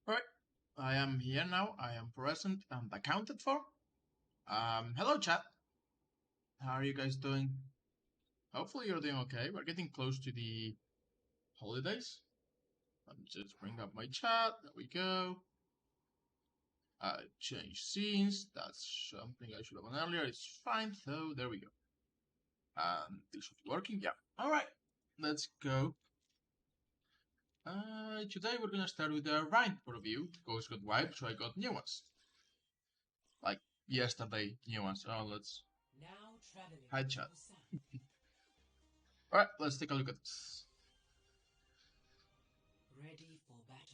Alright, I am here now. I am present and accounted for. Hello chat. How are you guys doing? Hopefully you're doing okay. We're getting close to the holidays. Let me just bring up my chat. There we go. Change scenes. That's something I should have done earlier. It's fine. So there we go. This should be working. Yeah. Alright. Let's go. Today we're gonna start with the Rein review. Ghost got wiped, so I got new ones. Like yesterday, new ones. So let's hide chat. Alright, let's take a look at this.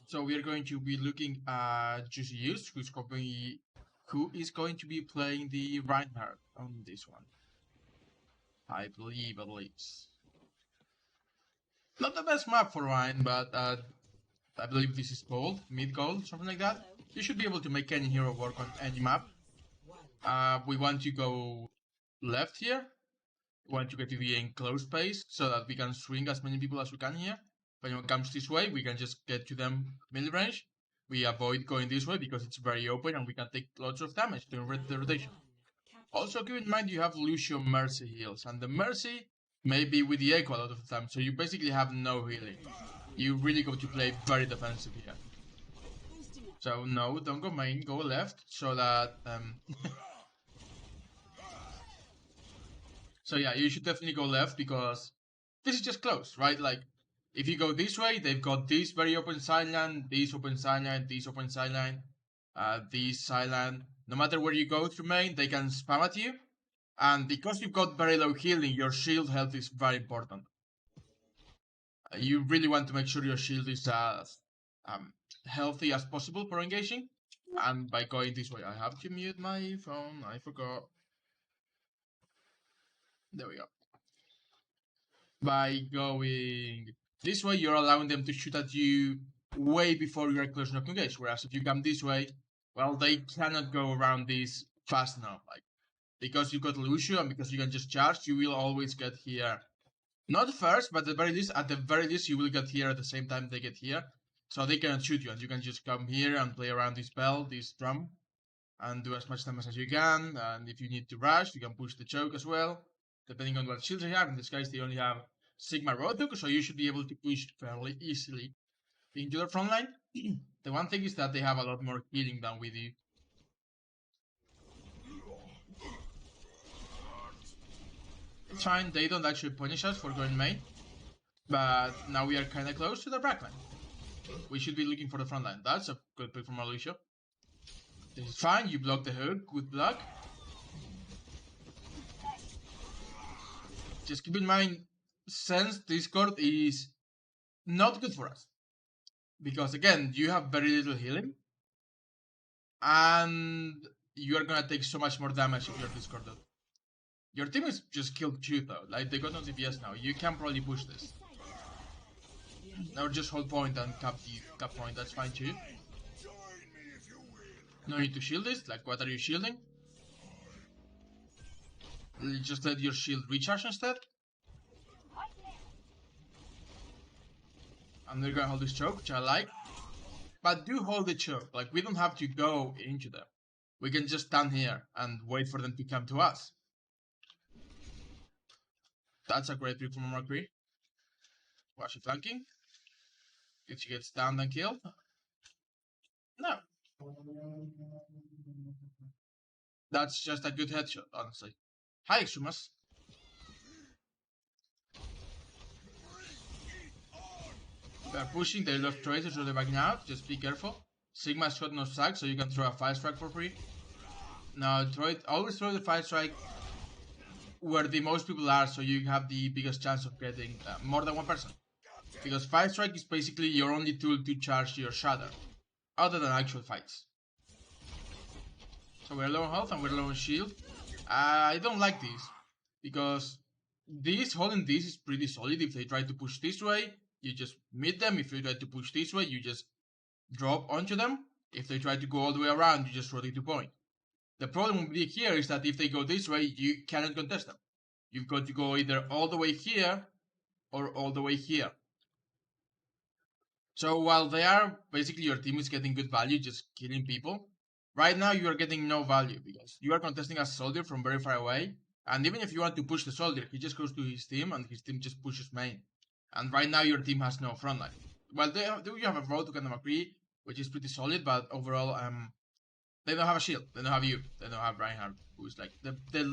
So we are going to be looking at GCUs, who is going to be playing the Reinhardt on this one. I believe, at least. Not the best map for Rein, but I believe this is gold, mid-gold, something like that. You should be able to make any hero work on any map. We want to go left here. We want to get to the enclosed space so that we can swing as many people as we can here. When it comes this way, we can just get to them mid-range. We avoid going this way because it's very open and we can take lots of damage during the rotation. Also keep in mind you have Lucio Mercy heals, and the Mercy may be with the Echo a lot of the time, so you basically have no healing. You really go to play very defensive here. So no, don't go main, go left, so that... So yeah, you should definitely go left because this is just close, right? Like, if you go this way, they've got this very open sideline, this open sideline, this open sideline, this sideline. No matter where you go through main, they can spam at you. And because you've got very low healing, your shield health is very important. You really want to make sure your shield is as healthy as possible for engaging. And by going this way, I have to mute my phone, I forgot. There we go. By going this way, you're allowing them to shoot at you way before you're close enough to engage. Whereas if you come this way, well, they cannot go around this fast enough. Like, because you've got Lucio and because you can just charge, you will always get here. Not first, but at the very least, you will get here at the same time they get here. So they cannot shoot you, and you can just come here and play around this bell, this drum, and do as much damage as you can. And if you need to rush, you can push the choke as well, depending on what shields you have. In this case, they only have Sigma Roadhook, so you should be able to push fairly easily into the front line. The one thing is that they have a lot more healing than we do. It's fine, they don't actually punish us for going main, but now we are kinda close to the back line. We should be looking for the front line. That's a good pick from Alicia. This is fine, you block the hook, good luck. Just keep in mind, since Discord is not good for us. Because again, you have very little healing. And you are gonna take so much more damage if you're discorded. Your team is just killed 2 though, like they got no DPS now. You can probably push this. Or just hold point and cap point, that's fine too. No need to shield this, like what are you shielding? Just let your shield recharge instead. And they're gonna hold this choke, which I like. But do hold the choke, like we don't have to go into them. We can just stand here and wait for them to come to us. That's a great pick from Mercury. Was she flanking? Did she get stunned and killed? No. That's just a good headshot, honestly. Hi, Extremas. They're pushing, they lost traces, so they're backing out. Just be careful. Sigma's shot no sack, so you can throw a 5-strike for free. Now, always throw the 5-strike where the most people are, so you have the biggest chance of getting more than one person. Because 5-strike is basically your only tool to charge your shatter, other than actual fights. So we're low on health and we're low on shield. I don't like this, because holding this is pretty solid. If they try to push this way, you just meet them. If they try to push this way, you just drop onto them. If they try to go all the way around, you just rotate to point. The problem with here is that if they go this way, you cannot contest them. You've got to go either all the way here or all the way here. So while they are basically your team is getting good value, just killing people, right now you are getting no value because you are contesting a soldier from very far away. And even if you want to push the soldier, he just goes to his team and his team just pushes main. And right now your team has no frontline. Well, you have a road to kind of agree, which is pretty solid, but overall, they don't have a shield. They don't have you. They don't have Reinhardt, who's like the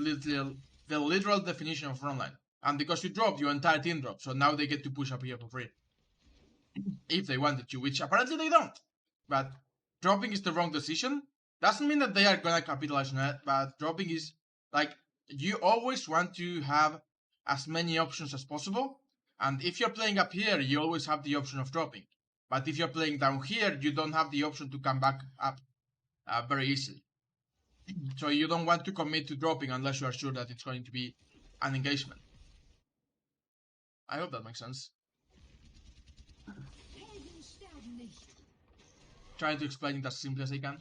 literal definition of frontline. And because you dropped, your entire team dropped. So now they get to push up here for free if they wanted to, which apparently they don't. But dropping is the wrong decision. Doesn't mean that they are gonna capitalize on it, but dropping is like you always want to have as many options as possible. And if you're playing up here, you always have the option of dropping. But if you're playing down here, you don't have the option to come back up very easily. So you don't want to commit to dropping unless you are sure that it's going to be an engagement. I hope that makes sense. Trying to explain it as simply as I can.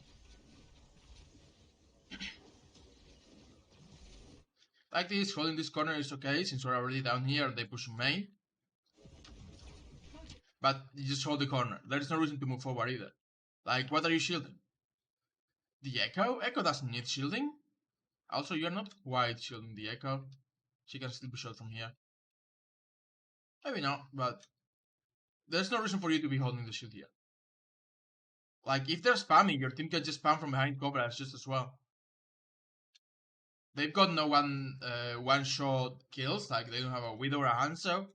Like this, holding this corner is okay, since we're already down here, they push main. But you just hold the corner. There is no reason to move forward either. Like, what are you shielding? The Echo? Echo doesn't need shielding. Also, you're not quite shielding the Echo. She can still be shot from here. Maybe not, but there's no reason for you to be holding the shield here. Like, if they're spamming, your team can just spam from behind coverage just as well. They've got no one-shot kills, like they don't have a Widow or a Hanzo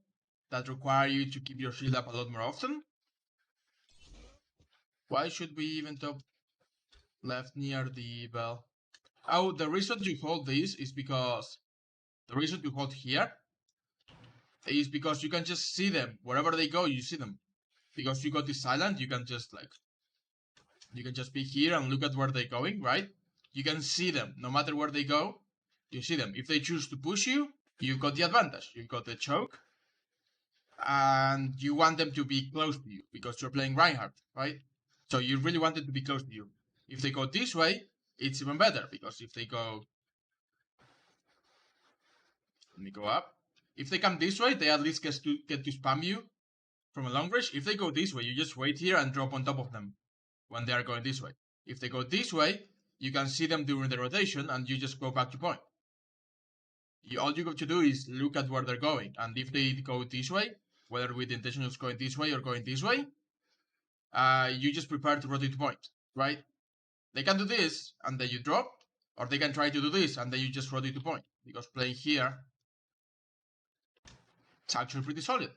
that require you to keep your shield up a lot more often. Why should we even top left near the bell? Oh, the reason to hold this is because the reason to hold here is because you can just see them wherever they go. You see them because you got this silent. You can just be here and look at where they're going, right? You can see them no matter where they go. You see them. If they choose to push you, you've got the advantage. You've got the choke, and you want them to be close to you because you're playing Reinhardt, right? So you really want them to be close to you. If they go this way, it's even better because if they go, let me go up. If they come this way, they at least get to spam you from a long range. If they go this way, you just wait here and drop on top of them when they are going this way. If they go this way, you can see them during the rotation and you just go back to point. All you got to do is look at where they're going, and if they go this way, whether with the intention of going this way or going this way, you just prepare to rotate to point, right? They can do this and then you drop, or they can try to do this and then you just rotate to point, because playing here, it's actually pretty solid.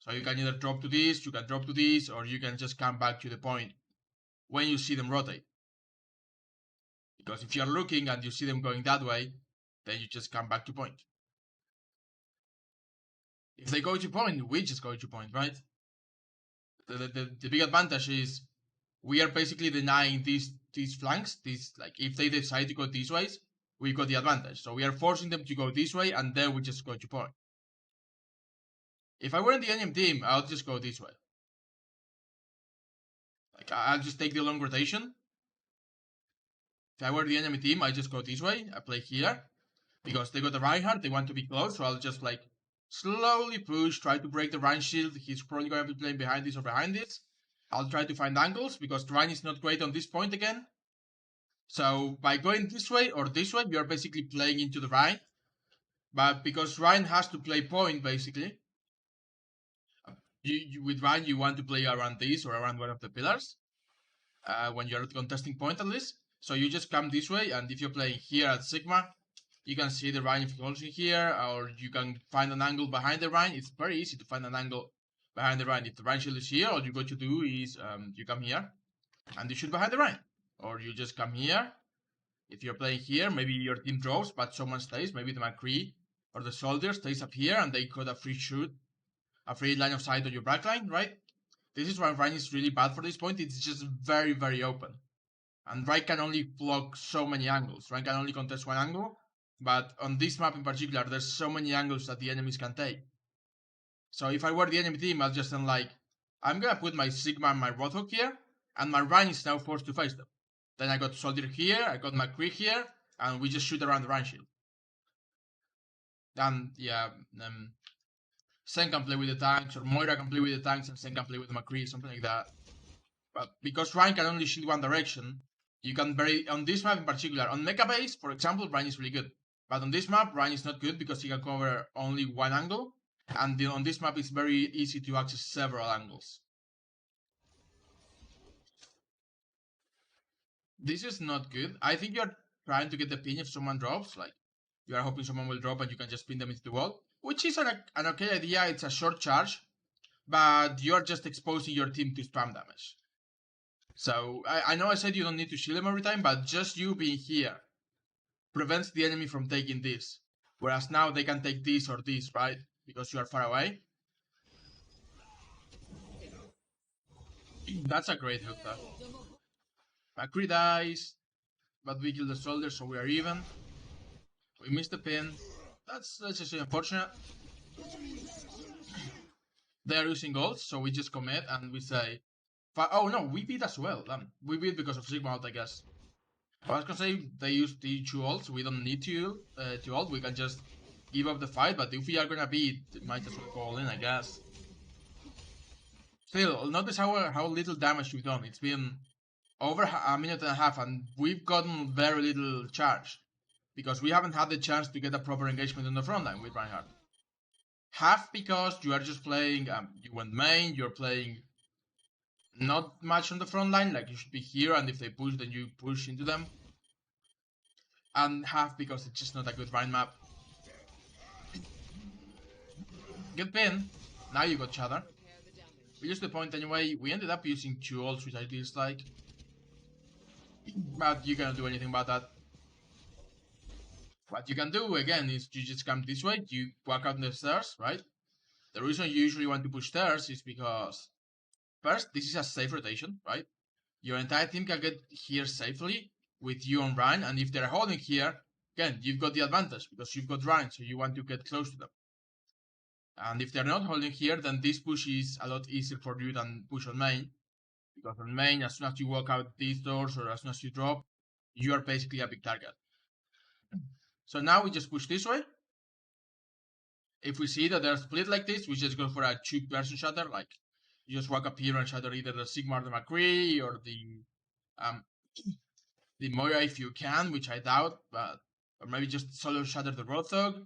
So you can either drop to this, you can drop to this, or you can just come back to the point when you see them rotate. Because if you're looking and you see them going that way, then you just come back to point. If they go to point, we just go to point, right? The big advantage is we are basically denying these flanks. These, like, if they decide to go these ways, we got the advantage. So we are forcing them to go this way, and then we just go to point. If I were in the enemy team, I'll just go this way. Like, I'll just take the long rotation. If I were the enemy team, I just go this way. I play here because they got the Reinhardt. They want to be close, so I'll just like slowly push, try to break the Rein shield. He's probably going to be playing behind this or behind this. I'll try to find angles because Rein is not great on this point again. So by going this way or this way, you're basically playing into the Rein. But because Rein has to play point, basically, with Rein you want to play around this or around one of the pillars when you're contesting point at least. So you just come this way, and if you're playing here at Sigma, you can see the Rein if you're holding here, or you can find an angle behind the Rein. It's very easy to find an angle behind the Rein. If the Rein shield is here, all you got to do is you come here and you shoot behind the Rein, or you just come here. If you're playing here, maybe your team drops, but someone stays. Maybe the McCree or the soldier stays up here, and they got a free shoot, a free line of sight on your backline, right? This is why Rein is really bad for this point. It's just very, very open. And Rein can only block so many angles. Rein can only contest one angle, but on this map in particular, there's so many angles that the enemies can take. So if I were the enemy team, I'll just then I'm gonna put my Sigma and my Roadhog here, and my Rein is now forced to face them. Then I got Soldier here, I got McCree here, and we just shoot around the Rein shield. And yeah, Sen can play with the tanks, or Moira can play with the tanks and Sen can play with McCree, something like that. But because Rein can only shield one direction, you can very on this map in particular. On Mecha base, for example, Rein is really good. But on this map, Rein is not good because he can cover only one angle. And on this map, it's very easy to access several angles. This is not good. I think you're trying to get the pin if someone drops. Like, you are hoping someone will drop and you can just pin them into the wall. Which is an okay idea. It's a short charge. But you're just exposing your team to spam damage. So, I know I said you don't need to shield them every time, but just you being here prevents the enemy from taking this. Whereas now they can take this or this, right? Because you are far away. That's a great hook though. McCree dies, but we kill the soldier, so we are even. We missed the pin. That's just unfortunate. They are using gold, so we just commit and we say, oh no, we beat as well. Damn. We beat because of Sigma ult, I guess. I was gonna say they use the 2 ults, we don't need to ult, we can just give up the fight, but if we are gonna beat, it might as well go all in, I guess. Still, notice how little damage we've done. It's been over a minute and a half and we've gotten very little charge. Because we haven't had the chance to get a proper engagement on the front line with Reinhardt. Half because you are just playing, you went main, you're playing not much on the front line, like you should be here, and if they push, then you push into them. And half because it's just not a good Rein map. Good pin. Now you got Shatter. We used the point anyway. We ended up using 2 ults, which I dislike. But you cannot do anything about that. What you can do, again, is you just come this way, you walk out the stairs, right? The reason you usually want to push stairs is because, first, this is a safe rotation, right? Your entire team can get here safely with you on Rein, and if they're holding here, again, you've got the advantage because you've got Rein, so you want to get close to them. And if they're not holding here, then this push is a lot easier for you than push on main. Because on main, as soon as you walk out these doors or as soon as you drop, you are basically a big target. So now we just push this way. If we see that they're split like this, we just go for a 2-person shatter. Like, you just walk up here and shatter either the Sigma or the McCree or the Moira if you can, which I doubt, but or maybe just solo shatter the Roadhog.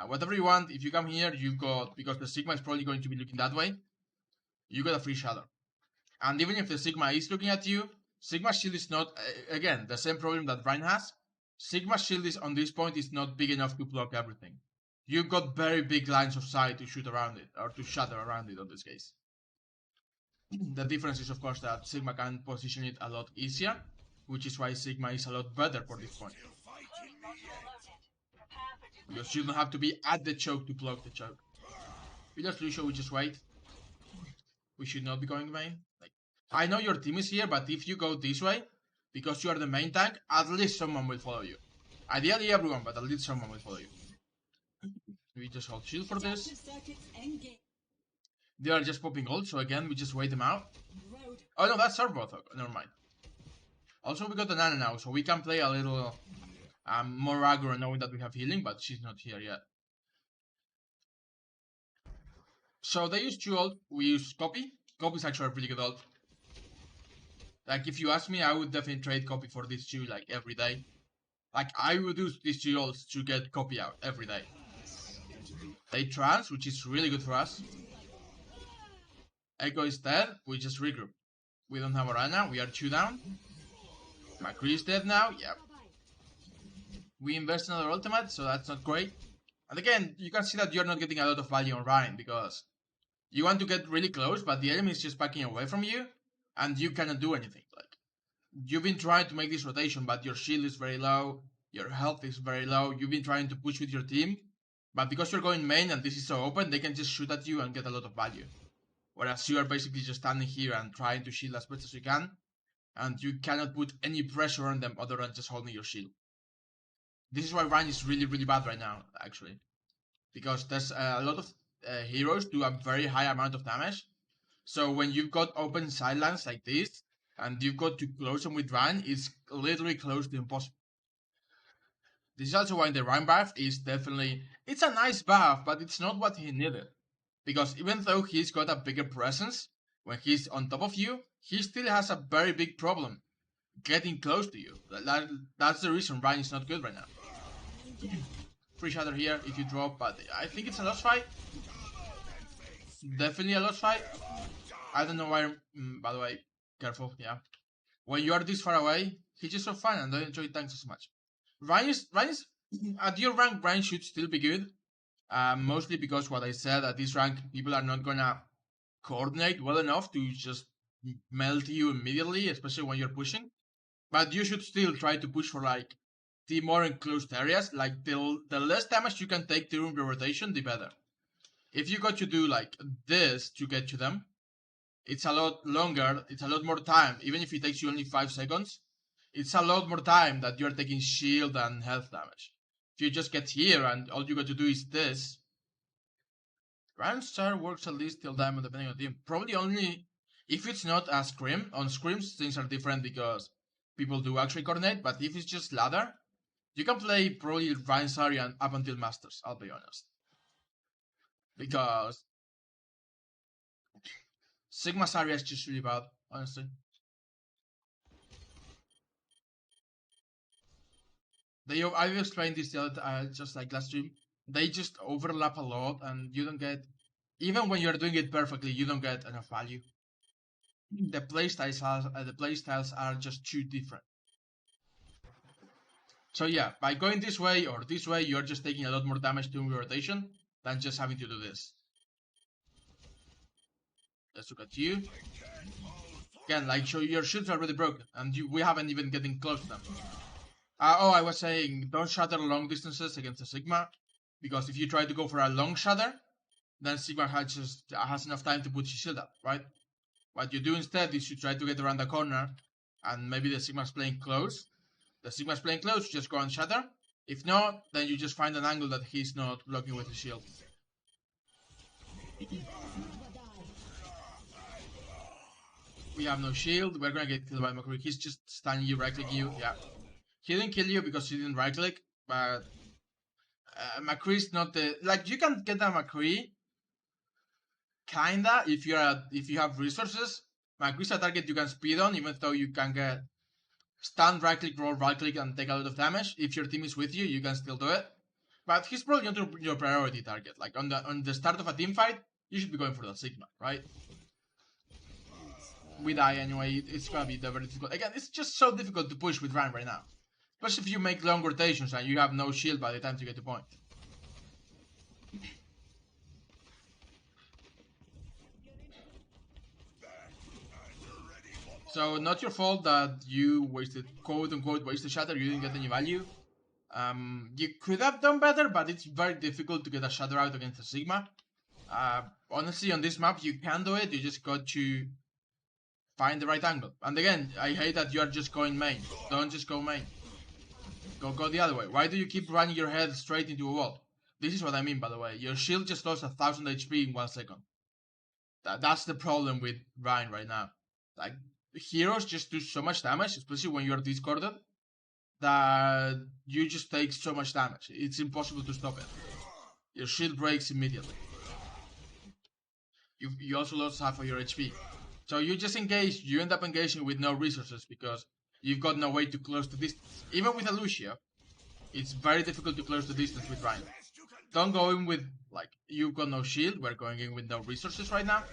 Whatever you want. If you come here, you've got, because the Sigma is probably going to be looking that way, you got a free shatter. And even if the Sigma is looking at you, Sigma shield is not, again, the same problem that Rein has. Sigma shield is on this point is not big enough to block everything. You've got very big lines of sight to shoot around it, or to shatter around it in this case. The difference is, of course, that Sigma can position it a lot easier, which is why Sigma is a lot better for this point. Because you don't have to be at the choke to block the choke. We just Lucio, we just wait. We should not be going main. Like, I know your team is here, but if you go this way, because you are the main tank, at least someone will follow you. Ideally everyone, but at least someone will follow you. We just hold shield for this. They are just popping ult, so again, we just wait them out. Oh no, that's our Rothog. Never mind. Also, we got the Nana now, so we can play a little more aggro knowing that we have healing, but she's not here yet. So they use 2 ult, we use Copy. Copy is actually a pretty good ult. Like, if you ask me, I would definitely trade Copy for these 2, like, every day. Like, I would use these 2 ults to get Copy out every day. They trans, which is really good for us. Echo is dead, we just regroup. We don't have Arana, we are 2 down. McCree is dead now, yep. We invest in another ultimate, so that's not great. And again, you can see that you're not getting a lot of value on Rein, because you want to get really close, but the enemy is just backing away from you, and you cannot do anything. Like, you've been trying to make this rotation, but your shield is very low, your health is very low, you've been trying to push with your team, but because you're going main and this is so open, they can just shoot at you and get a lot of value. Whereas you are basically just standing here and trying to shield as best as you can, and you cannot put any pressure on them other than just holding your shield. This is why Rein is really, really bad right now, actually. Because there's a lot of heroes do a very high amount of damage. So when you've got open sidelines like this, and you've got to close them with Rein, it's literally close to impossible. This is also why the Rein buff is definitely... It's a nice buff, but it's not what he needed. Because even though he's got a bigger presence, when he's on top of you, he still has a very big problem getting close to you. That's the reason Rein is not good right now. Free shatter here if you drop, but I think it's a lost fight. Definitely a lost fight. I don't know why. By the way, careful, yeah. When you are this far away, he's just so fun and don't enjoy tanks as much. Rein is at your rank. Rein should still be good. Mostly because what I said, at this rank, people are not gonna coordinate well enough to just melt you immediately, especially when you're pushing. But you should still try to push for like the more enclosed areas. Like the less damage you can take during your rotation, the better. If you got to do like this to get to them, it's a lot longer, it's a lot more time. Even if it takes you only 5 seconds, it's a lot more time that you're taking shield and health damage. If you just get here and all you got to do is this, Randstar works at least till diamond depending on the team. Probably only if it's not a scrim. On scrims things are different because people do actually coordinate, but if it's just ladder, you can play probably Randstar up until Masters, I'll be honest. Because Sigma's area is just really bad, honestly. I've explained this the other, just like last stream. They just overlap a lot, and you don't get, even when you're doing it perfectly, you don't get enough value. The playstyles are just too different. So yeah, by going this way or this way, you're just taking a lot more damage during your rotation than just having to do this. Let's look at you. Again, like your shields are already broken, and we haven't even getting close to them. I was saying, don't shatter long distances against the Sigma, because if you try to go for a long shatter, then Sigma has enough time to put his shield up, right? What you do instead is you try to get around the corner, and maybe the Sigma's playing close. The Sigma's playing close, you just go and shatter. If not, then you just find an angle that he's not blocking with his shield. We have no shield, we're gonna get killed by McCree. He's just stunning you, right-clicking you, yeah. He didn't kill you because he didn't right-click, but McCree's not the... Like, you can get a McCree, kinda, if you have resources. McCree's a target you can speed on, even though you can get stun, right-click, roll, right-click, and take a lot of damage. If your team is with you, you can still do it. But he's probably not your priority target. Like, on the start of a team fight, you should be going for that Sigma, right? We die anyway, it's gonna be very difficult. Again, it's just so difficult to push with Rein right now. Especially if you make long rotations and you have no shield by the time you get to point. So, not your fault that you wasted, quote-unquote, wasted shatter, you didn't get any value. You could have done better, but it's very difficult to get a shatter out against a Sigma. Honestly, on this map, you can do it, you just got to find the right angle. And again, I hate that you are just going main. Don't just go main. Go the other way. Why do you keep running your head straight into a wall? This is what I mean, by the way. Your shield just lost 1000 HP in 1 second. That's the problem with Rein right now. Like, heroes just do so much damage, especially when you're discorded, that you just take so much damage. It's impossible to stop it. Your shield breaks immediately. You also lost half of your HP. So you just engage, you end up engaging with no resources because you've got no way to close the distance. Even with a Lucio, it's very difficult to close the distance with Rein. Don't go in with, like, you've got no shield, we're going in with no resources right now.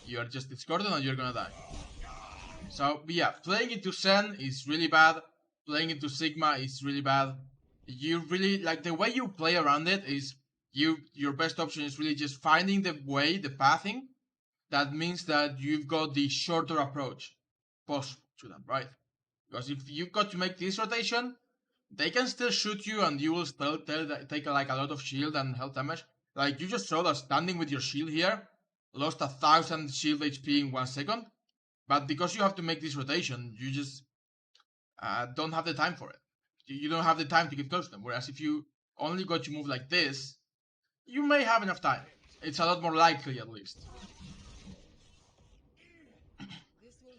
You're just discorded and you're gonna die. So, yeah, playing into Zen is really bad. Playing into Sigma is really bad. You really, like, the way you play around it is, your best option is really just finding the way, the pathing. That means that you've got the shorter approach possible to them, right? Because if you've got to make this rotation, they can still shoot you and you will still take like a lot of shield and health damage. Like, you just saw that standing with your shield here, lost 1000 shield HP in 1 second. But because you have to make this rotation, you just don't have the time for it. You don't have the time to get close to them. Whereas if you only got to move like this, you may have enough time. It's a lot more likely, at least.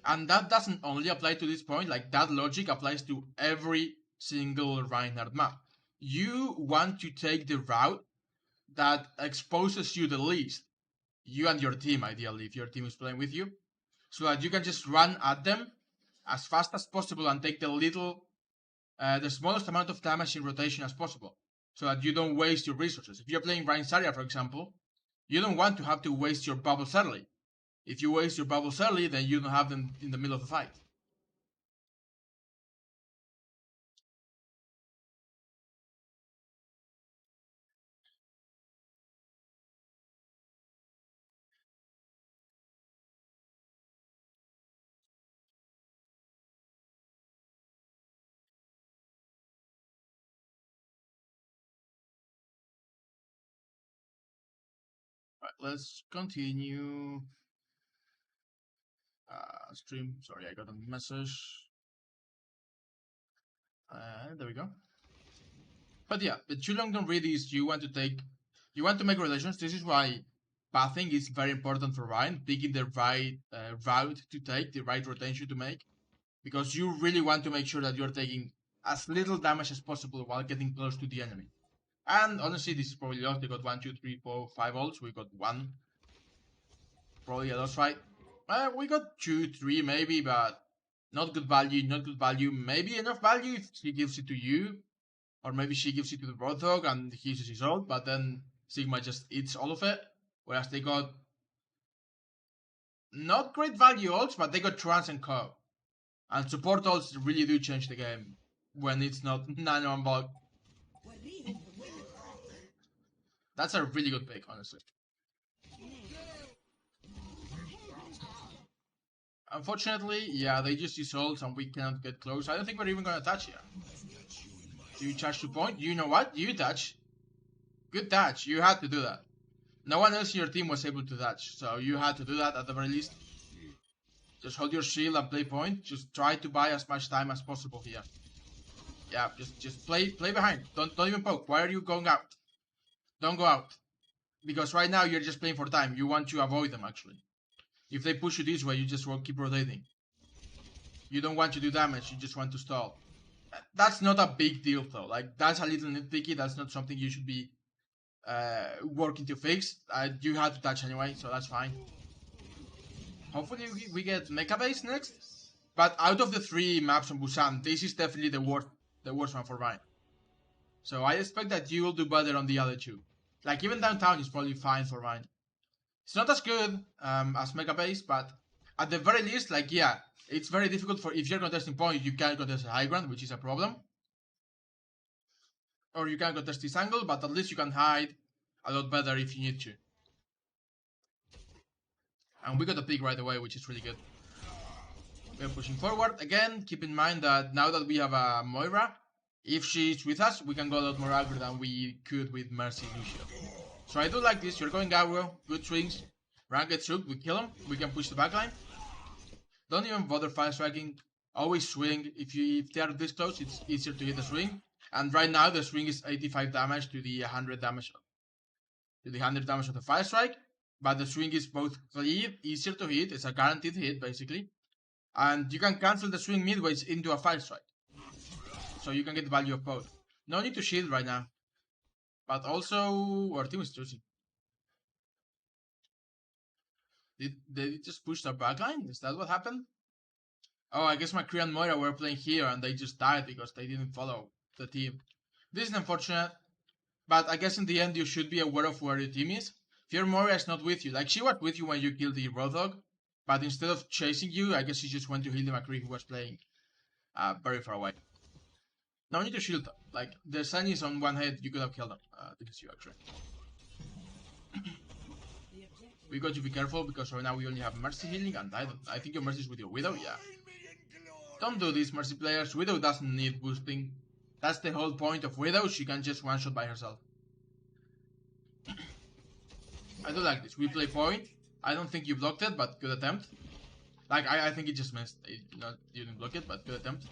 And that doesn't only apply to this point, like, that logic applies to every single Reinhardt map. You want to take the route that exposes you the least. You and your team, ideally, if your team is playing with you, so that you can just run at them as fast as possible and take the smallest amount of damage in rotation as possible, so that you don't waste your resources. If you're playing Rein, for example, you don't want to have to waste your bubbles early. If you waste your bubbles early, then you don't have them in the middle of the fight. Right, let's continue. Stream. Sorry, I got a message. There we go. But yeah, the too long don't read is you want to make relations. This is why pathing is very important for Rein, picking the right route to take, the right rotation to make, because you really want to make sure that you're taking as little damage as possible while getting close to the enemy. And honestly, this is probably lost. They got 1, 2, 3, 4, 5 ults. We got 1. Probably a lost fight. We got 2, 3 maybe, but not good value, not good value. Maybe enough value if he gives it to you. Or maybe she gives it to the Roadhog and he uses his ult, but then Sigma just eats all of it. Whereas they got not great value ults, but they got Trance and Co. And support ults really do change the game when it's not Nano and Bug. That's a really good pick, honestly. Unfortunately, yeah, they just use ults and we cannot get close. I don't think we're even gonna touch here. Do you charge to point? You know what? You touch. Good touch. You had to do that. No one else in your team was able to touch, so you had to do that at the very least. Just hold your shield and play point. Just try to buy as much time as possible here. Yeah, just play behind. Don't even poke. Why are you going out? Don't go out. Because right now you're just playing for time. You want to avoid them actually. If they push you this way, you just will keep rotating. You don't want to do damage, you just want to stall. That's not a big deal though. Like, that's a little nitpicky. That's not something you should be working to fix. You had to touch anyway, so that's fine. Hopefully we get Mecha Base next. But out of the 3 maps on Busan, this is definitely the worst one for Rein. So I expect that you will do better on the other 2. Like, even downtown is probably fine for Rein. It's not as good as Mecha Base, but at the very least, like, yeah, it's very difficult for, if you're contesting point, you can't contest a high ground, which is a problem. Or you can't contest this angle, but at least you can hide a lot better if you need to. And we got a pick right away, which is really good. We're pushing forward. Again, keep in mind that now that we have a Moira, if she's with us, we can go a lot more aggro than we could with Mercy Lucio. So I do like this. You're going aggro, good swings. Rank gets hooked, we kill him. We can push the backline. Don't even bother fire striking. Always swing. If they are this close, it's easier to hit the swing. And right now the swing is 85 damage to the 100 damage of the fire strike. But the swing is both clear, easier to hit. It's a guaranteed hit basically. And you can cancel the swing midways into a fire strike. So you can get the value of both. No need to shield right now. But also our team is choosing. Did they just push their backline? Is that what happened? Oh, I guess McCree and Moira were playing here and they just died because they didn't follow the team. This is unfortunate, but I guess in the end you should be aware of where your team is. If your Moira is not with you, like she was with you when you killed the Roadhog, but instead of chasing you, I guess she just went to heal the McCree who was playing very far away. No need to shield them. Like, the sun is on one head, you could have killed them. This is you actually. We got to be careful because right now we only have Mercy healing, and I think your Mercy is with your Widow, yeah. Don't do this, Mercy players. Widow doesn't need boosting. That's the whole point of Widow, she can just one-shot by herself. I do like this. We play point. I don't think you blocked it, but good attempt. Like, I think it just missed. You didn't block it, but good attempt.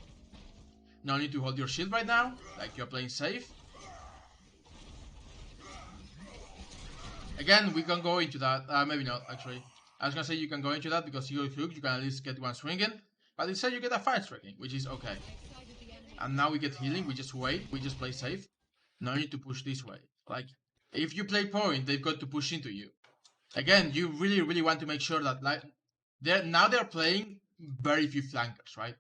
No need to hold your shield right now. Like, you're playing safe. Again, we can go into that. Maybe not, actually. I was gonna say you can go into that because you got hooked. You can at least get one swing in. But instead you get a fire striking, which is okay. And now we get healing. We just wait. We just play safe. No need to push this way. Like, If you play point, they've got to push into you. Again, you really want to make sure that they're playing very few flankers, right?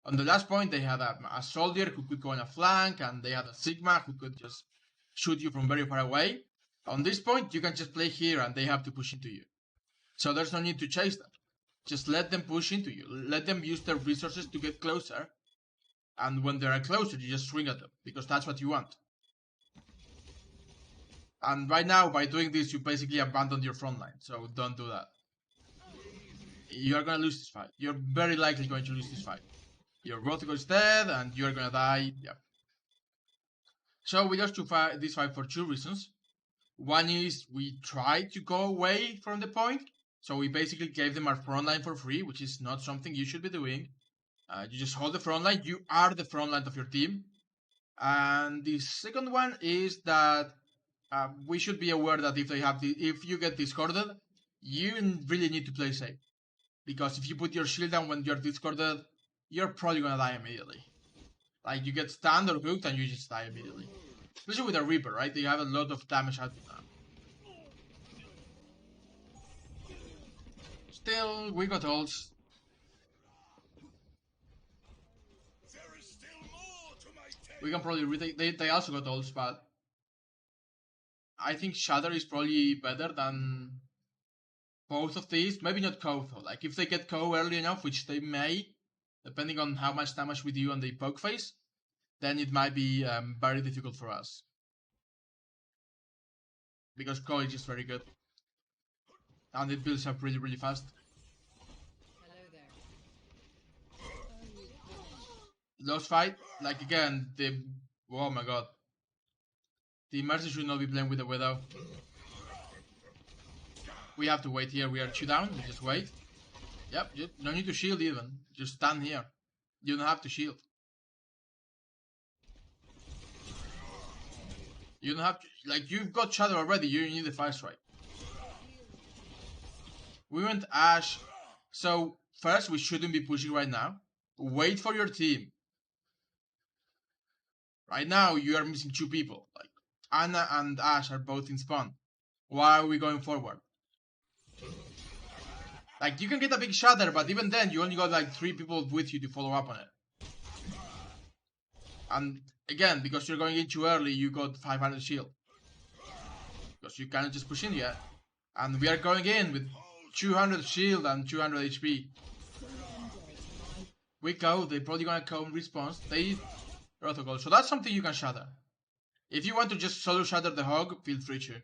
On the last point, they had a soldier who could go on a flank, and they had a Sigma who could just shoot you from very far away. On this point, you can just play here, and they have to push into you. So there's no need to chase them. Just let them push into you. Let them use their resources to get closer. And when they're closer, you just swing at them, because that's what you want. And right now, by doing this, you basically abandon your front line, so don't do that. You're gonna lose this fight. You're very likely going to lose this fight. Your Rothgo is dead, and you're gonna die. Yeah. So we lost this fight for two reasons. One is we tried to go away from the point, so we basically gave them our front line for free, which is not something you should be doing. You just hold the front line. You are the front line of your team. And the second one is that we should be aware that if you get discorded, you really need to play safe. Because if you put your shield down when you're discorded, you're probably gonna die immediately. Like, you get stunned or hooked and you just die immediately. Especially with a Reaper, right? They have a lot of damage output now. Still, we got ults. We can probably retake. They also got ults, but I think Shatter is probably better than both of these. Maybe not Ko though. Like, if they get Ko early enough, which they may, depending on how much damage we do on the poke phase, then it might be very difficult for us. Because Ko is just very good. And it builds up really fast. Lost fight, like again, oh my god. The Mercy should not be playing with the Widow. We have to wait here, we are 2 down, we just wait. Yep, no need to shield even, just stand here. You don't have to shield. You don't have to, like, you've got Shadow already, you need the fire strike. We went Ashe, so first we shouldn't be pushing right now. Wait for your team. Right now you are missing 2 people, like Anna and Ashe are both in spawn. Why are we going forward? Like, you can get a big shatter, but even then you only got like 3 people with you to follow up on it. And again, because you're going in too early, you got 500 shield. Because you cannot just push in yet. And we are going in with 200 shield and 200 HP. We go, they're probably gonna come in response. They protocol. So that's something you can shatter. If you want to just solo shatter the hog, feel free to.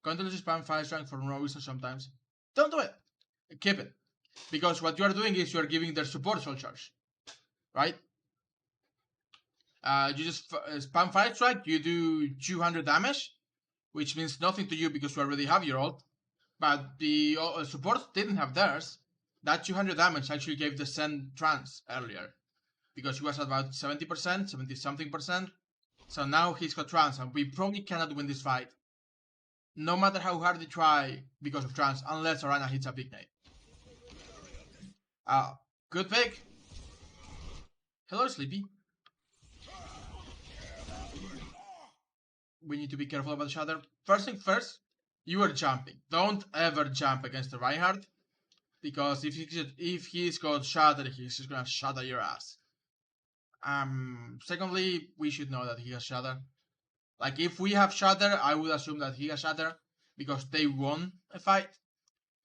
Continuously spam fire strike for no reason sometimes. Don't do it. Keep it. Because what you are doing is you are giving their support soul charge. Right? You just spam fire strike, you do 200 damage, which means nothing to you because you already have your ult. But the support didn't have theirs. That 200 damage actually gave the Zen trance earlier. Because he was at about 70%, 70 something percent. So now he's got trance, and we probably cannot win this fight. No matter how hard they try because of trance, unless Arana hits a big nade. Good pick. Hello, Sleepy. We need to be careful about the shatter. First thing first, you are jumping. Don't ever jump against the Reinhardt. Because if he's got shatter, he's just gonna shatter your ass. Secondly, we should know that he has shatter. Like, if we have shatter, I would assume that he has shatter because they won a fight.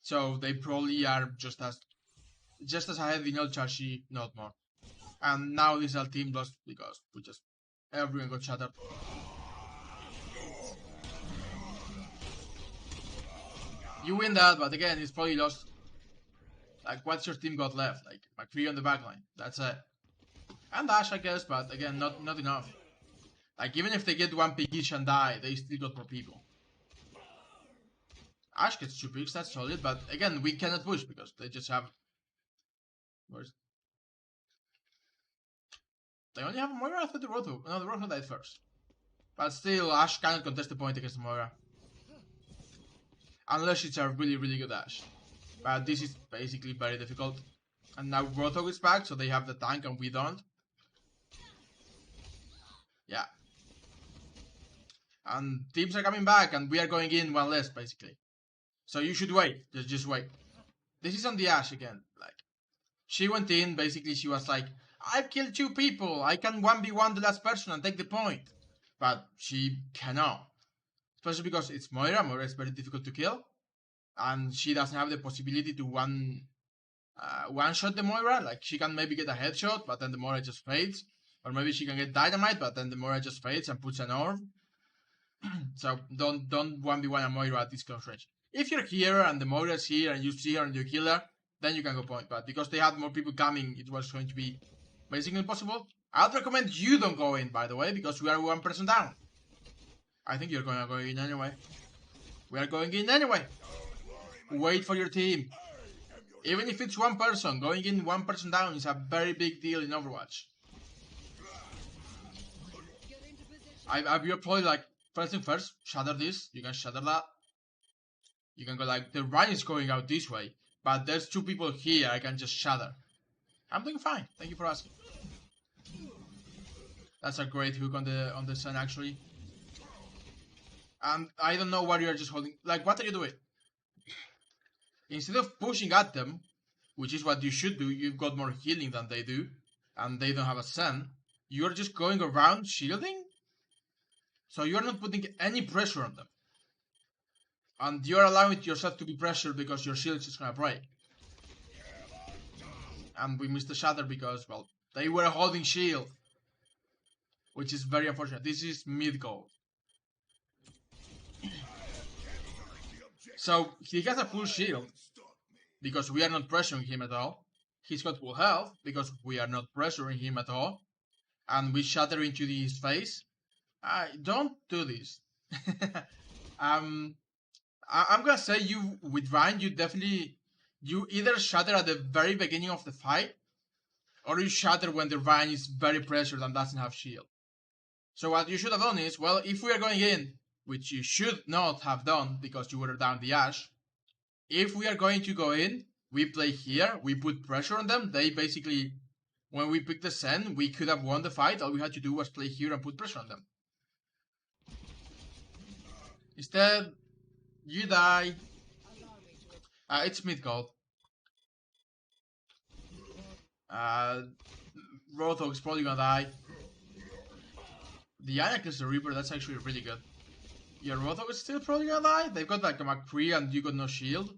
So they probably are just as ahead in ult charge, not more. And now this is our team lost because everyone got shattered. You win that, but again, it's probably lost. Like, what's your team got left? Like, McCree on the backline. That's it. And Ashe, I guess, but again, not enough. Like, even if they get 1 pick each and die, they still got more people. Ashe gets 2 picks, that's solid, but again, we cannot push because they just have... They only have Moira. I thought the Roto. No, the Roto died first. But still, Ashe cannot contest the point against Moira. Unless it's a really good Ashe. But this is basically very difficult. And now Roto is back, so they have the tank and we don't. Yeah. And teams are coming back, and we are going in one less, basically. So you should wait. Just wait. This is on the Ashe again. Like, she went in, basically she was like, I've killed 2 people, I can 1v1 the last person and take the point. But she cannot. Especially because it's Moira. Moira is very difficult to kill. And she doesn't have the possibility to one-shot the Moira. Like, she can maybe get a headshot, but then the Moira just fades. Or maybe she can get dynamite, but then the Moira just fades and puts an orb. So don't 1v1 a Moira at this close range. If you're here and the Moira is here and you see her and you kill her, then you can go point. But because they had more people coming, it was going to be basically impossible. I'd recommend you don't go in, by the way, because we are 1 person down. I think you're gonna go in anyway. We are going in anyway. Wait for your team. Even if it's 1 person, going in 1 person down is a very big deal in Overwatch. You're probably like, first thing first, shatter this. You can shatter that. You can go like, the Rein is going out this way, but there's 2 people here, I can just shatter. I'm doing fine, thank you for asking. That's a great hook on the Sun, actually. And I don't know what you're just holding. Like, what are you doing? Instead of pushing at them, which is what you should do, you've got more healing than they do, and they don't have a Sun, you're just going around shielding? So you're not putting any pressure on them. And you're allowing yourself to be pressured because your shield is just gonna break. And we missed the shatter because, well, they were holding shield. Which is very unfortunate. This is mid gold. So he has a full shield because we are not pressuring him at all. He's got full health because we are not pressuring him at all. And we shatter into his face. Don't do this. I'm gonna say you, with Rein, you either shatter at the very beginning of the fight, or you shatter when the Rein is very pressured and doesn't have shield. So what you should have done is, well, if we are going in, which you should not have done because you were down the Ashe, if we are going to go in, we play here, we put pressure on them, they basically, when we picked the Sen, we could have won the fight, all we had to do was play here and put pressure on them. Instead, you die. It's mid gold. Roadhog is probably gonna die. The Anak is the Reaper, that's actually really good. Your Roadhog is still probably gonna die. They've got like a McCree and you got no shield.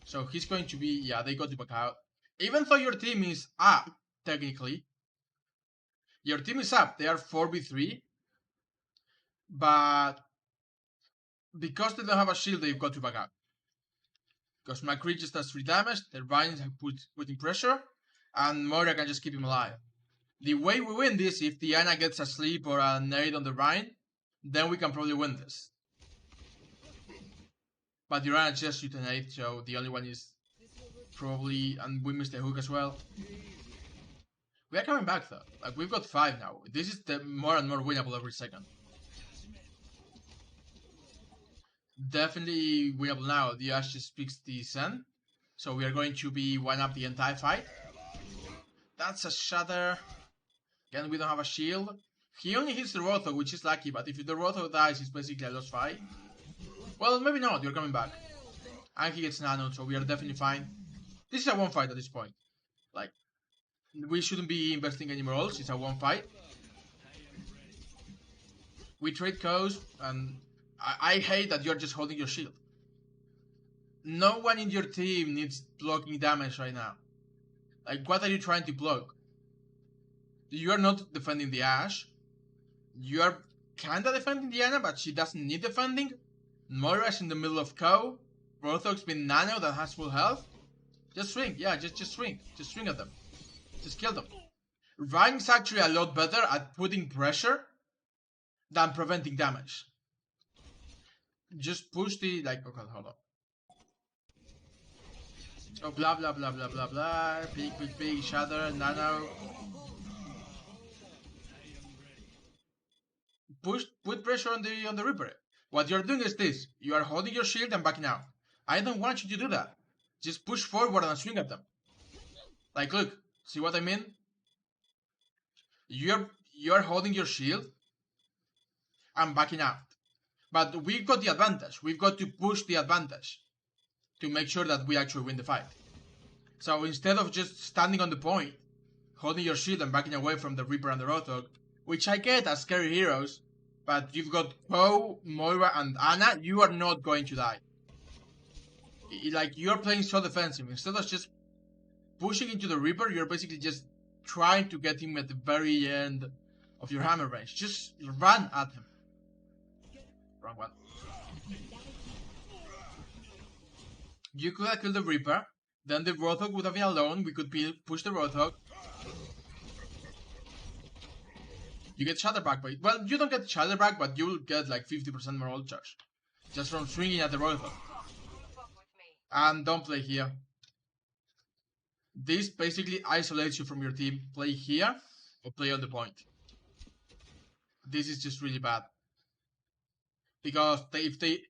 So he's going to be, yeah, they got to back out. Even though your team is up, technically. Your team is up, they are 4v3. But because they don't have a shield, they've got to back out. Because McCree just does 3 damage, the Rein is putting pressure, and Moira can just keep him alive. The way we win this, if Diana gets a sleep or a nade on the Rein, then we can probably win this. But Diana just shoot a nade, so the only one is probably, and we missed the hook as well. We are coming back though, like we've got 5 now. This is the more and more winnable every second. Definitely winnable now. The Ashe just picks the Sen, so we are going to be 1-up the entire fight. That's a shatter. Again, we don't have a shield. He only hits the Roadhog, which is lucky, but if the Roadhog dies, it's basically a lost fight. Well, maybe not, you're coming back. And he gets nanoed, so we are definitely fine. This is a 1 fight at this point. Like, we shouldn't be investing any more ults, it's a 1 fight. We trade codes, and I hate that you're just holding your shield. No one in your team needs blocking damage right now. Like, what are you trying to block? You are not defending the Ashe. You are kinda defending Diana, but she doesn't need defending. Moira's in the middle of Co. Rothog's been nano that has full health. Just swing, yeah, just swing. Just swing at them. Just kill them. Rein's actually a lot better at putting pressure than preventing damage. Just push the, like, okay, hold on. Oh, blah blah blah blah blah blah. Big, shatter, nano. Put pressure on the Reaper. What you're doing is this. You are holding your shield and backing out. I don't want you to do that. Just push forward and swing at them. Like, look, see what I mean? You're holding your shield and backing out. But we've got the advantage. We've got to push the advantage to make sure that we actually win the fight. So instead of just standing on the point, holding your shield and backing away from the Reaper and the Roadhog, which I get as scary heroes, but you've got Poe, Moira, and Ana, you are not going to die. Like, you're playing so defensive. Instead of just pushing into the Reaper, you're basically just trying to get him at the very end of your hammer range. Just run at him. Wrong one. You could have killed the Reaper, then the Roadhog would have been alone, we could push the Roadhog. You get Shatterback, but well, you don't get Shatterback, but you'll get like 50% more ult charge. Just from swinging at the Roadhog. And don't play here. This basically isolates you from your team. Play here, or play on the point. This is just really bad. Because if they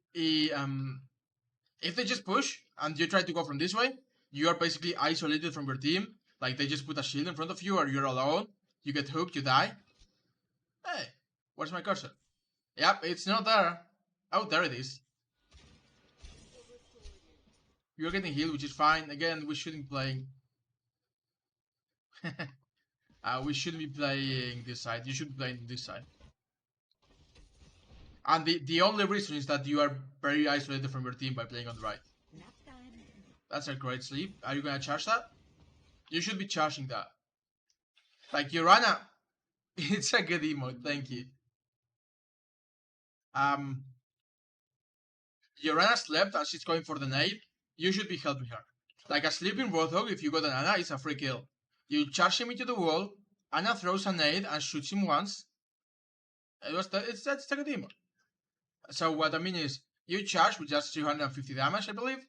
just push, and you try to go from this way, you are basically isolated from your team. Like, they just put a shield in front of you, or you're alone. You get hooked, you die. Hey, where's my cursor? Yep, it's not there. Oh, there it is. You're getting healed, which is fine. Again, we shouldn't be playing. We shouldn't be playing this side. You should be playing this side. And the only reason is that you are very isolated from your team by playing on the right. That's a great sleep. Are you gonna charge that? You should be charging that. Like, Urana. It's a good emote, thank you. Urana slept and she's going for the nade. You should be helping her. Like a sleeping Roadhog, if you got an Ana, it's a free kill. You charge him into the wall, Ana throws a nade and shoots him once. It's a good emote. So what I mean is, you charge with just 350 damage, I believe.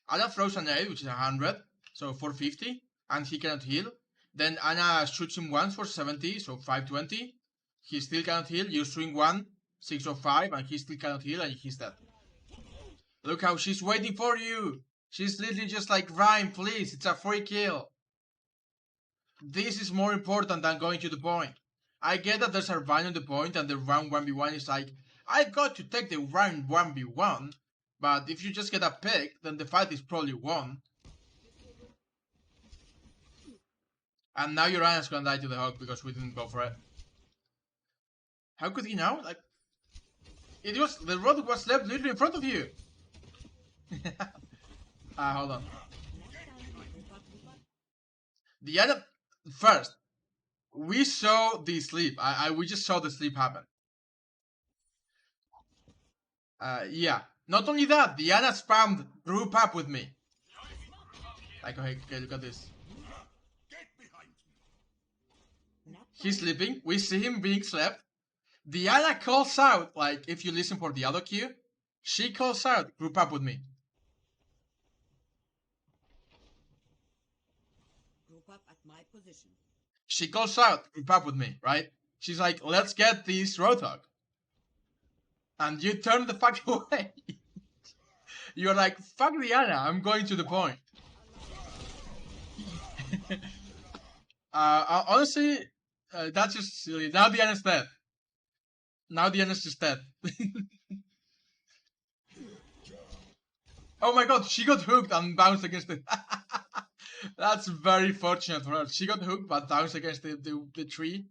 Ana throws a nade, which is 100, so 450, and he cannot heal. Then Ana shoots him once for 70, so 520. He still cannot heal. You swing one, 605, and he still cannot heal, and he's dead. Look how she's waiting for you. She's literally just like, Rein, please, it's a free kill. This is more important than going to the point. I get that there's a Rein on the point, and the round 1v1 is like, I got to take the round 1v1, but if you just get a pick, then the fight is probably won. And now your Ana's gonna die to the Hawk because we didn't go for it. How could he know? Like, the road was left literally in front of you. Hold on. The other first, we saw the sleep. We just saw the sleep happen. Yeah. Not only that, the Ana spammed group up with me. Like, okay, look at this. He's sleeping. We see him being slept. The Ana calls out, like, if you listen for the auto cue, she calls out, group up with me. Group up at my position. She calls out, group up with me, right? She's like, let's get this Roadhog. And you turn the fuck away. You're like, fuck the Ana, I'm going to the point. Honestly, that's just silly. Now the Ana's dead. Now the Ana's just dead. Oh my god, she got hooked and bounced against it. That's very fortunate for her. She got hooked but bounced against the tree.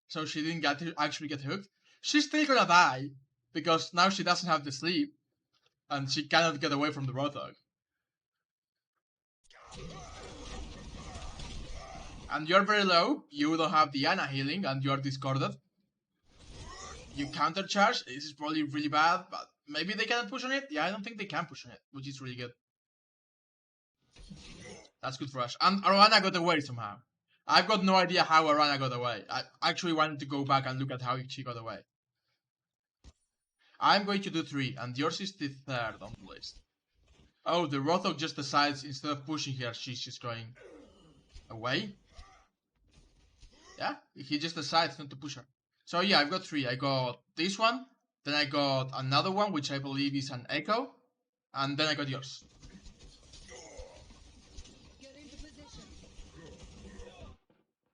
So she didn't get to actually get hooked. She's still gonna die. Because now she doesn't have the sleep. And she cannot get away from the Roadhog. And you're very low. You don't have the Ana healing and you're discorded. You counter charge. This is probably really bad, but maybe they can push on it. Yeah, I don't think they can push on it, which is really good. That's good for us. And Arana got away somehow. I've got no idea how Arana got away. I actually wanted to go back and look at how she got away. I'm going to do 3, and yours is the 3rd on the list. Oh, the Rothog just decides, instead of pushing her, she's just going away. Yeah, he just decides not to push her. So yeah, I've got 3. I got this one, then I got another one, which I believe is an Echo, and then I got yours.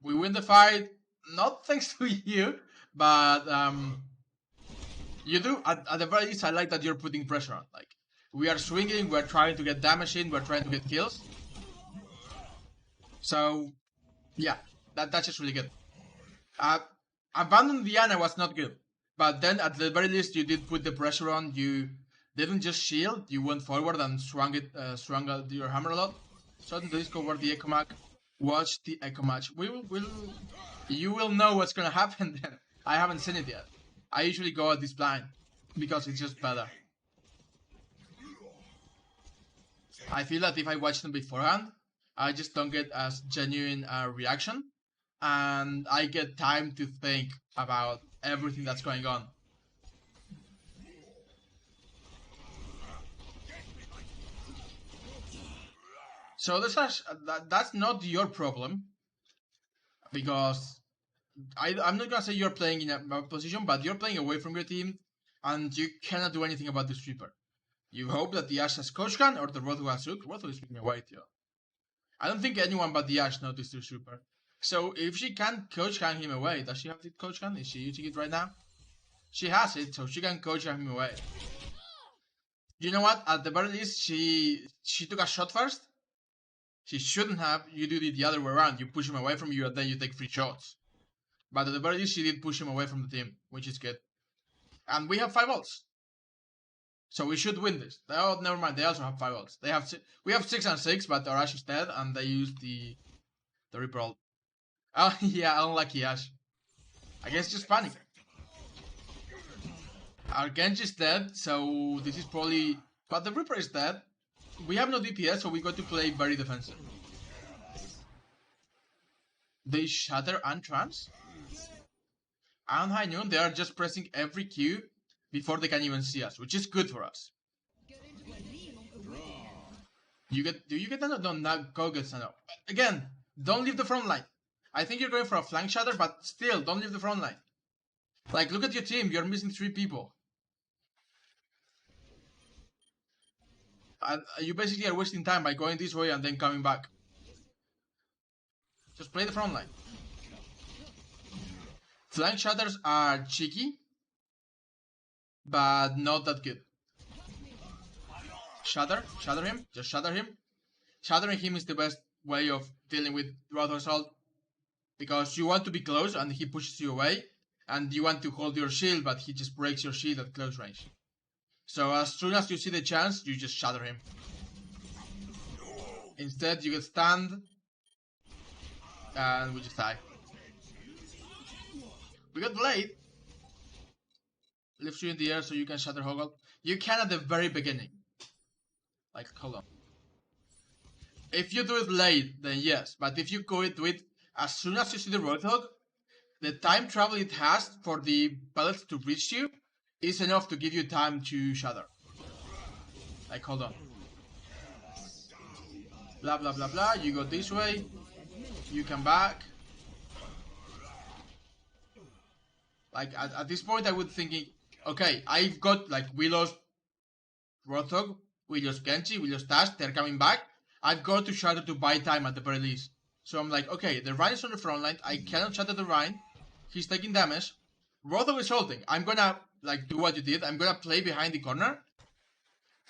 We win the fight, not thanks to you, but You do. At the very least, I like that you're putting pressure on. Like, we are swinging, we're trying to get damage in, we're trying to get kills. So, yeah, that's just really good. Abandon Diana was not good. But then, at the very least, you did put the pressure on. You didn't just shield, you went forward and swung out your hammer a lot. So, in the Discord, the Echo Mag. Watch the Echo Match. You will know what's gonna happen then. I haven't seen it yet. I usually go at this blind because it's just better. I feel that if I watch them beforehand, I just don't get as genuine a reaction, and I get time to think about everything that's going on. So that's not your problem, because I'm not gonna say you're playing in a position, but you're playing away from your team, and you cannot do anything about this Reaper. You hope that the Ash has Coach Gun or the Roth has Rook. Roth is picking away too. I don't think anyone but the Ash noticed this Reaper. So if she can Coach Gun him away, does she have the Coach Gun? Is she using it right now? She has it, so she can Coach Gun him away. You know what? At the very least, she took a shot first. She shouldn't have. You do it the other way around. You push him away from you, and then you take free shots. But at the very least, she did push him away from the team, which is good. And we have 5 ults. So we should win this. Oh, never mind. They also have 5 ults. We have 6 and 6, but our Ash is dead, and they use the Reaper ult. Oh, yeah, unlucky Ash. I guess just panic. Our Genji is dead, so this is probably... But the Reaper is dead. We have no DPS, so we got to play very defensive. They shatter and trance? And High Noon, they are just pressing every Q before they can even see us, which is good for us. Do you get that? No, not go get that. Again, don't leave the front line. I think you're going for a flank shatter, but still, don't leave the front line. Like, look at your team, you're missing 3 people. And you basically are wasting time by going this way and then coming back. Just play the front line. Flank shatters are cheeky, but not that good. Shatter him, just shatter him. Shattering him is the best way of dealing with Roth Assault, because you want to be close and he pushes you away, and you want to hold your shield, but he just breaks your shield at close range. So as soon as you see the chance, you just shatter him. Instead, you get stunned, and we just die. We got Blade. Lifts you in the air so you can shatter Hoggle. You can at the very beginning. Like, hold on. If you do it late, then yes. But if you go do it as soon as you see the Roadhog, the time travel it has for the pellets to reach you is enough to give you time to shatter. Like, hold on. Blah, blah, blah, blah. You go this way. You come back. Like, at this point, I would thinking, okay, I've got, like, we lost Roadhog, we lost Genji, we lost Dash, they're coming back. I've got to shatter to buy time at the very least. So I'm like, okay, the Rein is on the front line, I cannot shatter the Rein, he's taking damage, Roadhog is holding, I'm gonna, like, do what you did, I'm gonna play behind the corner,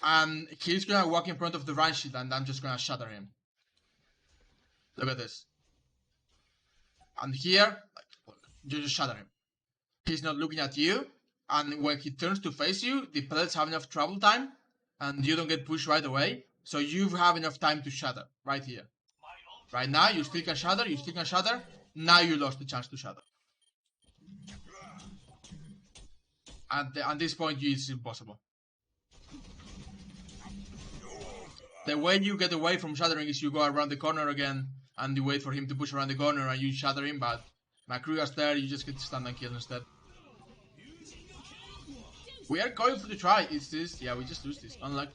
and he's gonna walk in front of the Rein shield, and I'm just gonna shatter him. Look at this. And here, like, look, you just shatter him. He's not looking at you, and when he turns to face you, the pellets have enough travel time, and you don't get pushed right away, so you have enough time to shatter, right here. Right now, you still can shatter, now you lost the chance to shatter. At this point, it's impossible. The way you get away from shattering is you go around the corner again, and you wait for him to push around the corner, and you shatter him, but Makruga's there, you just get stunned and killed instead. We are going for the try. It's this. Yeah, we just lose this. Unlucky.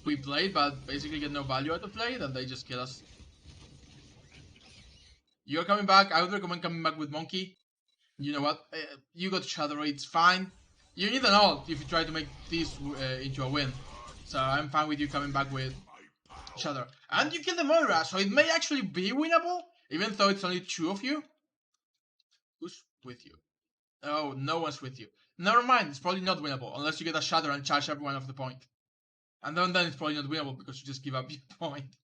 We played, but basically get no value out of play, and they just kill us. You're coming back. I would recommend coming back with Monkey. You know what? You got Shadow, it's fine. You need an ult if you try to make this into a win. So I'm fine with you coming back with Shadow. And you kill the Moira, so it may actually be winnable, even though it's only 2 of you. Who's with you? Oh, no one's with you. Never mind, it's probably not winnable unless you get a shatter and charge everyone off the point. And then it's probably not winnable because you just give up your point.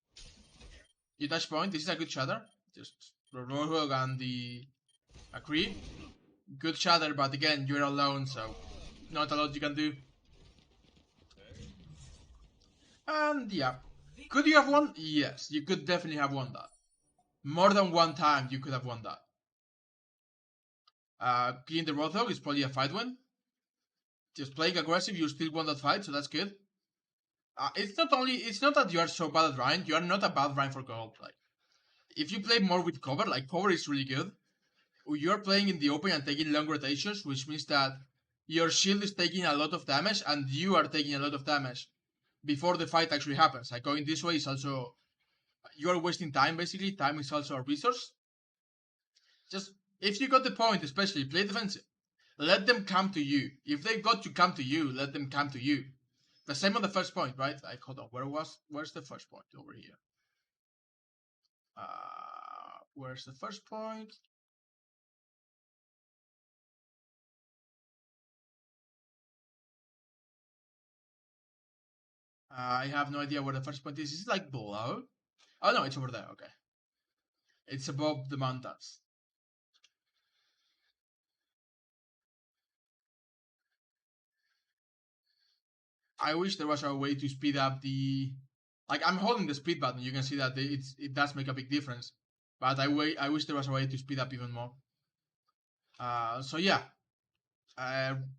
You touch point, this is a good shatter. Just Roadhog and the Agree. Good shatter, but again, you're alone, so not a lot you can do. And yeah. Could you have won? Yes, you could definitely have won that. More than one time you could have won that. Killing the Roadhog is probably a fight win. Just playing aggressive, you still won that fight, so that's good. It's not that you are so bad at Rein, you are not a bad Rein for gold. Like, if you play more with cover, like cover is really good. You are playing in the open and taking long rotations, which means that your shield is taking a lot of damage and you are taking a lot of damage before the fight actually happens. Like going this way is also, you are wasting time basically. Time is also a resource. Just, if you got the point, especially play defensive. Let them come to you. If they got to come to you, let them come to you. The same on the first point, right? Like, hold on, where's the first point? Over here. Where's the first point? I have no idea where the first point is. Is it like below? Oh no, it's over there. Okay. It's above the mountains. I wish there was a way to speed up the. Like, I'm holding the speed button. You can see that it does make a big difference. But I wish there was a way to speed up even more. So yeah.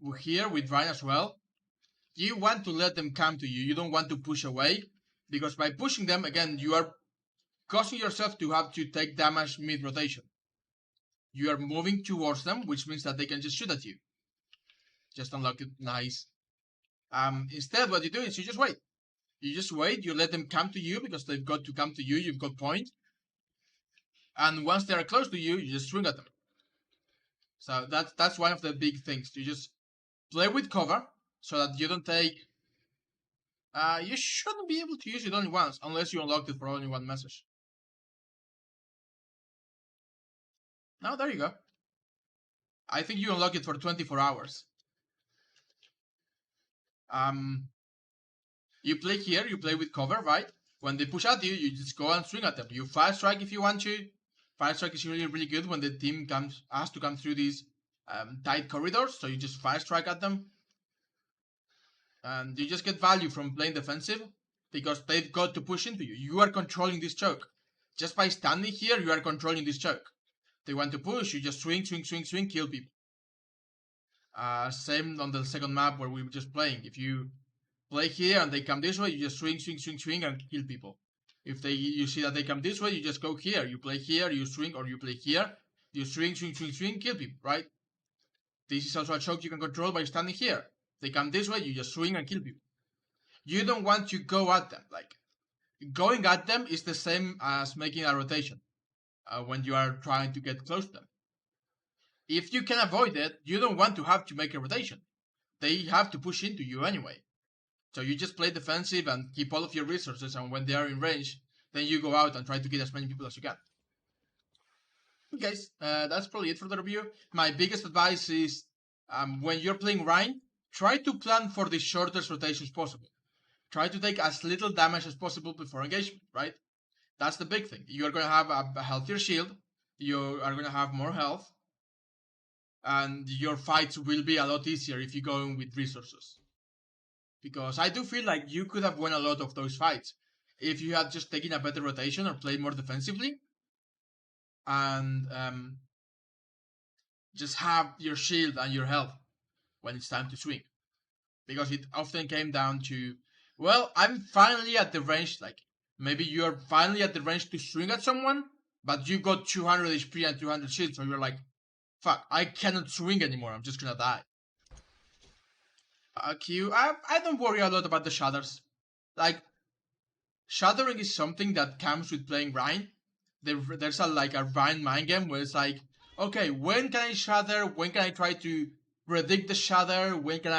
We're here with Ryan as well. You want to let them come to you. You don't want to push away. Because by pushing them, again, you are causing yourself to have to take damage mid-rotation. You are moving towards them, which means that they can just shoot at you. Just unlock it. Nice. Instead, what you do is you just wait. You just wait. You let them come to you because they've got to come to you. You've got point. And once they are close to you, you just swing at them. So that's one of the big things. You just play with cover so that you don't take. You shouldn't be able to use it only once unless you unlocked it for only one message. Now there you go. I think you unlock it for 24 hours. You play here, you play with cover, right? When they push at you, you just go and swing at them. You fire strike if you want to. Fire strike is really, really good when the team has to come through these tight corridors. So you just fire strike at them. And you just get value from playing defensive because they've got to push into you. You are controlling this choke. Just by standing here, you are controlling this choke. They want to push, you just swing, swing, swing, swing, kill people. Same on the second map where we were just playing. If you play here and they come this way, you just swing, swing, swing, swing and kill people. If you see that they come this way, you just go here. You play here, you swing, or you play here, you swing, swing, swing, swing, kill people, right? This is also a choke you can control by standing here. They come this way, you just swing and kill people. You don't want to go at them. Like, going at them is the same as making a rotation when you are trying to get close to them. If you can avoid it, you don't want to have to make a rotation. They have to push into you anyway. So you just play defensive and keep all of your resources, and when they are in range, then you go out and try to kill as many people as you can. Guys, that's probably it for the review. My biggest advice is when you're playing Rein, try to plan for the shortest rotations possible. Try to take as little damage as possible before engagement, right? That's the big thing. You are going to have a healthier shield, you are going to have more health, and your fights will be a lot easier if you go in with resources. Because I do feel like you could have won a lot of those fights if you had just taken a better rotation or played more defensively and just have your shield and your health when it's time to swing. Because it often came down to, well, I'm finally at the range, like maybe you're finally at the range to swing at someone, but you got 200 HP and 200 shield, so you're like, fuck, I cannot swing anymore, I'm just gonna die. Q, I don't worry a lot about the shatters. Like, shattering is something that comes with playing Rein. There's a Rein mind game where it's like, okay, when can I shatter? When can I try to predict the shatter? When do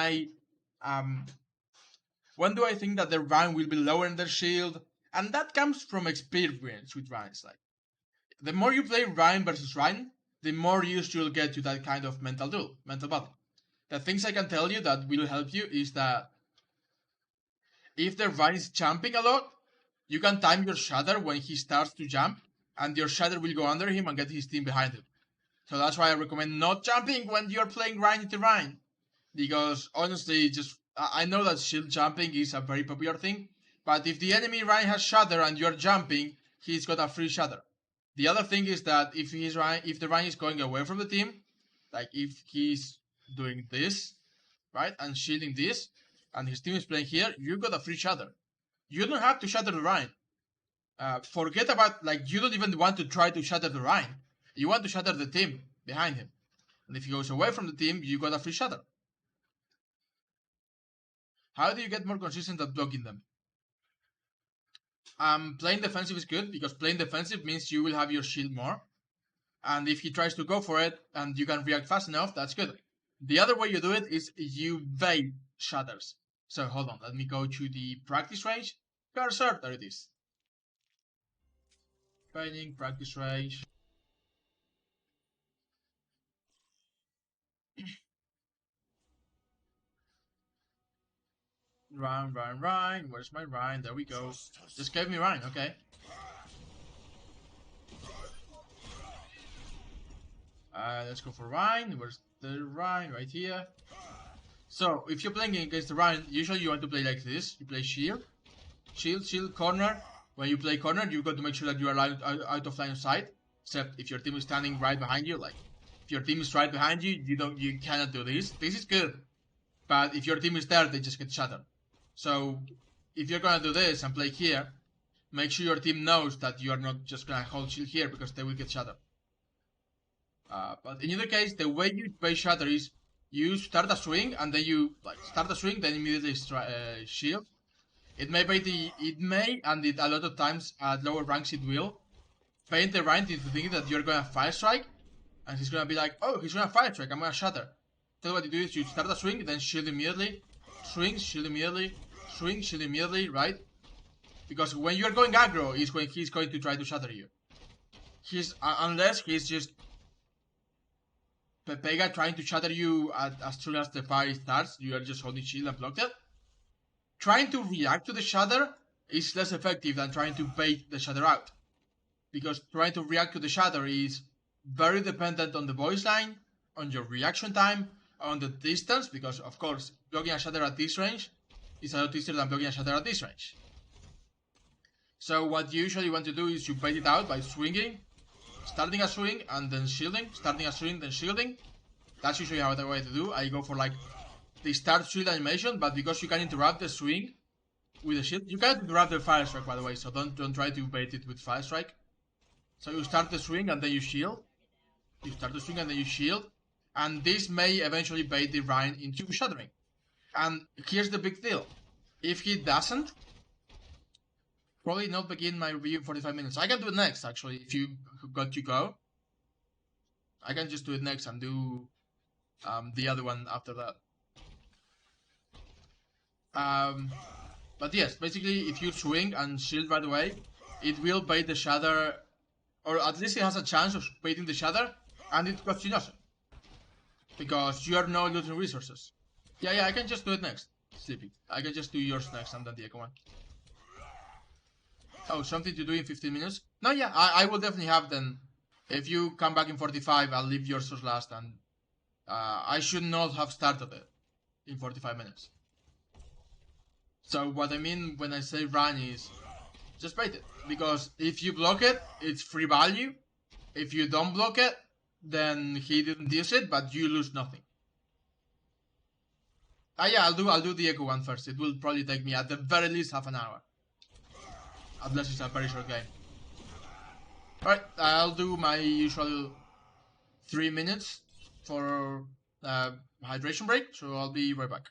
I think that the Rein will be lowering their shield? And that comes from experience with Reins. Like, the more you play Rein versus Rein, the more used you'll get to that kind of mental battle. The things I can tell you that will help you is that if the Rein is jumping a lot, you can time your shatter when he starts to jump, and your shatter will go under him and get his team behind him. So that's why I recommend not jumping when you're playing Rein into Rein. Because honestly, I know that shield jumping is a very popular thing, but if the enemy Rein has shatter and you're jumping, he's got a free shatter. The other thing is that if the Rein is going away from the team, like if he's doing this, right, and shielding this, and his team is playing here, you got a free shatter. You don't have to shatter the Rein. Forget about, like, you don't even want to try to shatter the Rein. You want to shatter the team behind him. And if he goes away from the team, you got a free shatter. How do you get more consistent at blocking them? Playing defensive is good, because playing defensive means you will have your shield more. And if he tries to go for it and you can react fast enough, that's good. The other way you do it is you bait shatters. So hold on, let me go to the practice range. Cursor, there it is. Training, practice range. Rein. Where's my Rein? There we go. Just gave me Rein, okay. Let's go for Rein. Where's the Rein? Right here. So, if you're playing against the Rein, usually you want to play like this. You play shield, corner. When you play corner, you've got to make sure that you are out of line of sight. Except if your team is standing right behind you, like if your team is right behind you, you cannot do this. This is good, but if your team is there, they just get shattered. So if you're gonna do this and play here, make sure your team knows that you are not just gonna hold shield here because they will get shattered. But in either case, the way you play shatter is you start a swing and then you start a swing, then immediately shield. It may and a lot of times at lower ranks it will paint the Rein into thinking that you're gonna fire strike, and he's gonna be like, oh, he's gonna fire strike, I'm gonna shatter. So what you do is you start a swing, then shield immediately, swing, shield immediately, swing, shield immediately, right? Because when you're going aggro is when he's going to try to shatter you. Unless he's just Pepega trying to shatter you as soon as the fire starts, you are just holding shield and blocked it. Trying to react to the shatter is less effective than trying to bait the shatter out. Because trying to react to the shatter is very dependent on the voice line, on your reaction time, on the distance, because of course, blocking a shatter at this range is a lot easier than blocking a shatter at this range. So what you usually want to do is you bait it out by swinging, starting a swing and then shielding, starting a swing then shielding. That's usually how the way to do. I go for like the start shield animation, but because you can interrupt the swing with the shield, you can't interrupt the fire strike, by the way, so don't try to bait it with fire strike. So you start the swing and then you shield. You start the swing and then you shield, and this may eventually bait the Rein into shattering. And here's the big deal: if he doesn't, probably not begin my review in 45 minutes. I can do it next, actually, if you got to go. I can just do it next and do the other one after that. But yes, basically, if you swing and shield right away, it will bait the shatter, or at least it has a chance of baiting the shatter, and it costs you nothing. Because you are not losing resources. Yeah, I can just do it next. Sleepy. I can just do yours next and then the echo one. Oh, something to do in 15 minutes? No, yeah, I will definitely have then. If you come back in 45, I'll leave yours as last, and I should not have started it in 45 minutes. So what I mean when I say run is just bait it. Because if you block it, it's free value. If you don't block it, then he didn't use it, but you lose nothing. Yeah, I'll do the echo one first. It will probably take me at the very least half an hour. Unless it's a very short game. Alright, I'll do my usual 3 minutes for hydration break, so I'll be right back.